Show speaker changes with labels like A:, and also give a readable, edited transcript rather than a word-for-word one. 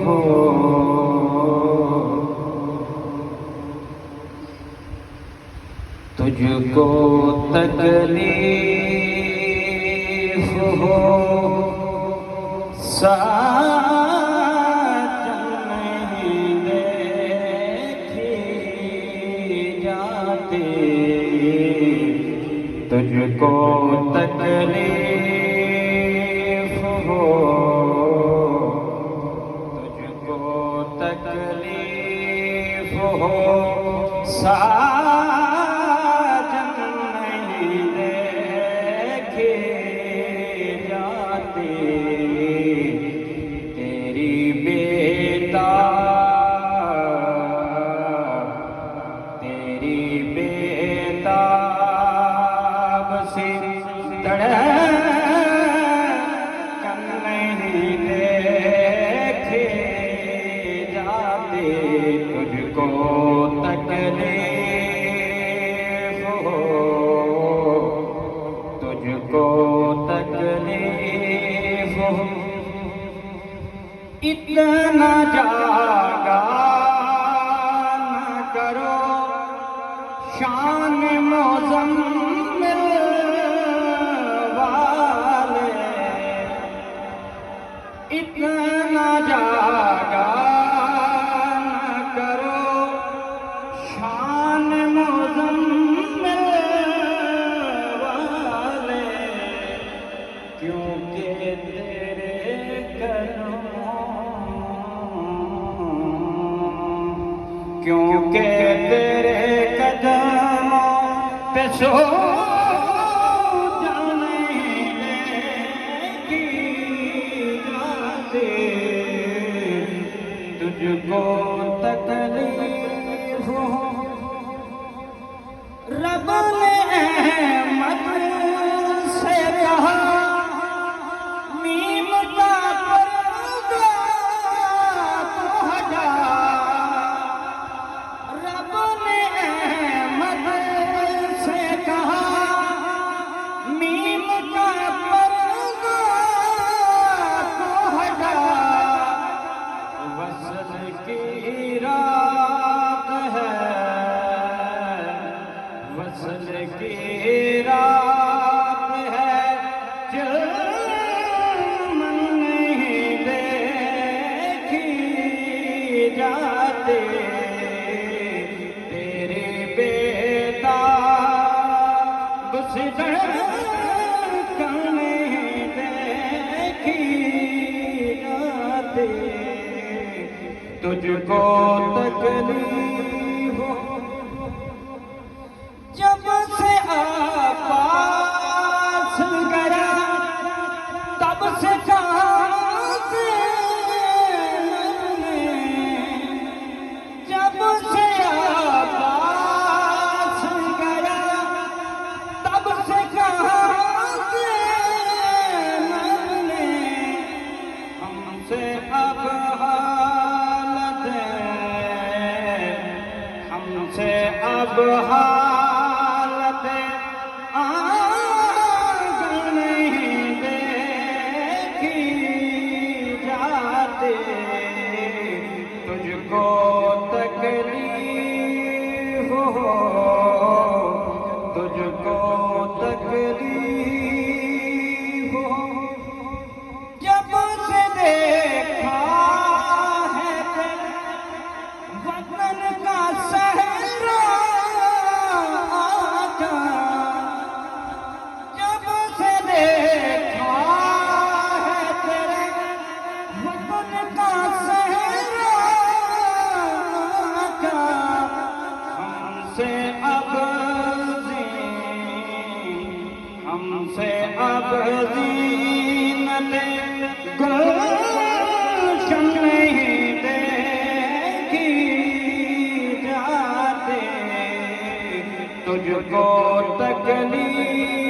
A: ہو تجھ کو تکلیف ہو ساجن نہیں دیکھی جاتی تجھ کو تکلیف ہو تجھ کو تکلیف ہو ساجن نہیں دیکھی جاتی تیری بیتاب سی دھڑکن نہیں دیکھی جاتی تجھ کو تکلیف ہو تجھ کو تکلیف ہو اتنا جاگا نہ کرو شان مزمل والے اتنا جاگا نہ کرو شان مزمل والے کیونکہ تیرے کیونکہ تیرے قدموں پہ سو جانے کی جاتے تجھ کو تکلیف ہو رب نے احمد سے کہا میم کا پردہ تو ہٹا رب نے احمد سے کہا میم کا پردہ تو ہٹا وصل کی رات ہے وصل کی رات ہے جو من نہیں دیکھی جاتے تیری بیتاب سی دھڑکن نہیں دیکھی جاتے تجھ کو تکلیف ہو جب سے آپاس گیا تب سے کہاں سے جب سے آپاس گیا تب سے کہاں سے ہم سے اب ہم سے اب حالت آگے نہیں دیکھی جاتے تجھ کو تکلیف ہو تجھ کو تکلیف ہو جب سے دیکھا ہے وطن کا صحرا آقا جب سے دیکھا ہے تیرے وطن کا صحرا آقا ہم سے اب زینت گلشن نہیں دیکھی جاتے تجھ کو تکلیف